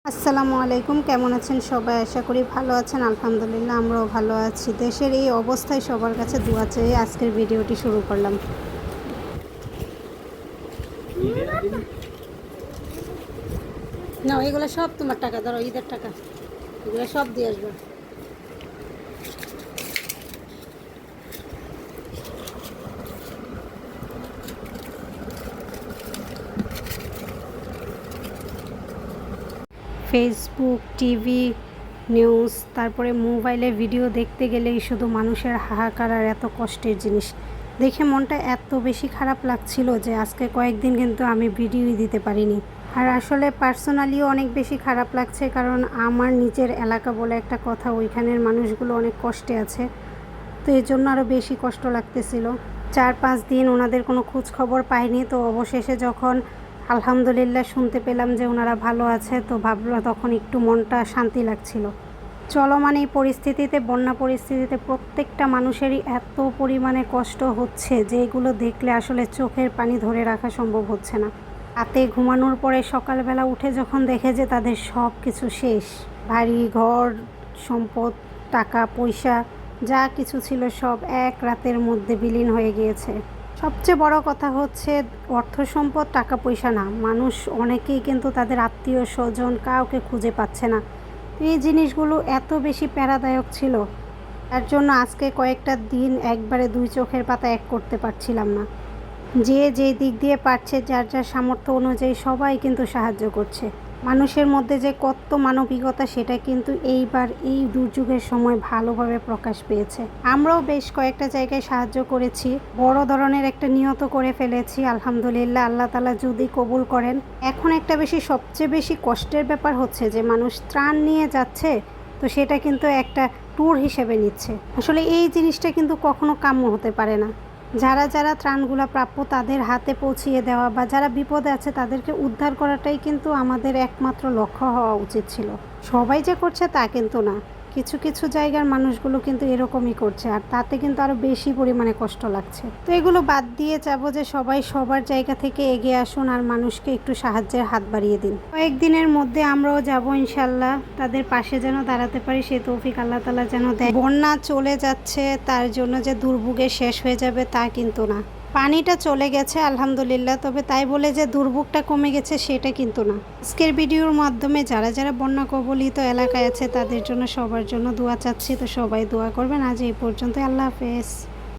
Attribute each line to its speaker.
Speaker 1: আসসালামু আলাইকুম, কেমন আছেন সবাই? আশা করি ভালো আছেন। আলহামদুলিল্লাহ আমরাও ভালো আছি। দেশের এই অবস্থায় সবার কাছে দোয়া চেয়ে আজকের ভিডিওটি শুরু করলাম। না, এগুলো সব তোমার টাকা, ধরো ঈদের টাকা, এগুলো সব দিয়ে আসবে। ফেসবুক, টিভি, নিউজ, তারপরে মোবাইলে ভিডিও দেখতে গেলেই শুধু মানুষের হাহাকার আর এত কষ্টের জিনিস দেখে মনটা এত বেশি খারাপ লাগছিল যে আজকে কয়েকদিন কিন্তু আমি ভিডিওই দিতে পারিনি। আর আসলে পার্সোনালিও অনেক বেশি খারাপ লাগছে, কারণ আমার নিজের এলাকা বলে একটা কথা, ওইখানের মানুষগুলো অনেক কষ্টে আছে। তো এই জন্য আরও বেশি কষ্ট লাগতেছিল। 4-5 দিন ওনাদের কোনো খোঁজ খবর পাইনি। তো অবশেষে যখন আলহামদুলিল্লাহ শুনতে পেলাম যে ওনারা ভালো আছে, তো ভাবলাম তখন একটু মনটা শান্তি লাগছিল। চলমান এই পরিস্থিতিতে, বন্যা পরিস্থিতিতে প্রত্যেকটা মানুষেরই এত পরিমাণে কষ্ট হচ্ছে যে এগুলো দেখলে আসলে চোখের পানি ধরে রাখা সম্ভব হচ্ছে না। রাতে ঘুমানোর পরে সকালবেলা উঠে যখন দেখে যে তাদের সব কিছু শেষ, বাড়ি ঘর, সম্পদ, টাকা পয়সা যা কিছু ছিল সব এক রাতের মধ্যে বিলীন হয়ে গিয়েছে। সবচেয়ে বড় কথা হচ্ছে অর্থ সম্পদ, টাকা পয়সা না, মানুষ অনেকেই কিন্তু তাদের আত্মীয় স্বজন কাউকে খুঁজে পাচ্ছে না। এই জিনিসগুলো এত বেশি প্যারাদায়ক ছিল, তার জন্য আজকে কয়েকটা দিন একবারে 2 চোখের পাতা এক করতে পারছিলাম না। যে যেই দিক দিয়ে পারছে, যার যার সামর্থ্য অনুযায়ী সবাই কিন্তু সাহায্য করছে। মানুষের মধ্যে যে কত মানবিকতা, সেটা কিন্তু এইবার এই দুর্যোগের সময় ভালোভাবে প্রকাশ পেয়েছে। আমরাও বেশ কয়েকটা জায়গায় সাহায্য করেছি, বড় ধরনের একটা নিয়ত করে ফেলেছি। আলহামদুলিল্লাহ, আল্লাহ তাআলা যদি কবুল করেন। এখন একটা সবচেয়ে বেশি কষ্টের ব্যাপার হচ্ছে যে মানুষ ত্রাণ নিয়ে যাচ্ছে, তো সেটা কিন্তু একটা ট্যুর হিসেবে নিচ্ছে। আসলে এই জিনিসটা কিন্তু কখনো কাম্য হতে পারে না। যারা যারা ত্রাণগুলো প্রাপ্য তাদের হাতে পৌঁছিয়ে দেওয়া বা যারা বিপদে আছে তাদেরকে উদ্ধার করাটাই কিন্তু আমাদের একমাত্র লক্ষ্য হওয়া উচিত ছিল। সবাই যে করছে তা কিন্তু না, কিছু কিছু জায়গার মানুষগুলো কিন্তু এরকমই করছে, আর তাতে কিন্তু আরও বেশি পরিমাণে কষ্ট লাগছে। তো এগুলো বাদ দিয়ে যাবো যে সবাই সবার জায়গা থেকে এগিয়ে আসুন আর মানুষকে একটু সাহায্যের হাত বাড়িয়ে দিন। কয়েকদিনের মধ্যে আমরাও যাব ইনশাল্লাহ, তাদের পাশে যেন দাঁড়াতে পারি সেই তৌফিক আল্লাহ তাআলা যেন দেয়। বন্যা চলে যাচ্ছে তার জন্য যে দুর্ভোগে শেষ হয়ে যাবে তা কিন্তু না। পানিটা চলে গেছে আলহামদুলিল্লাহ, তবে তাই বলে যে দুর্ভোগটা কমে গেছে সেটা কিন্তু না। আজকের ভিডিওর মাধ্যমে যারা যারা বন্যা কবলিত এলাকায় আছে তাদের জন্য, সবার জন্য দোয়া চাচ্ছি। তো সবাই দোয়া করবেন। আজ এই পর্যন্ত, আল্লাহ হাফেজ।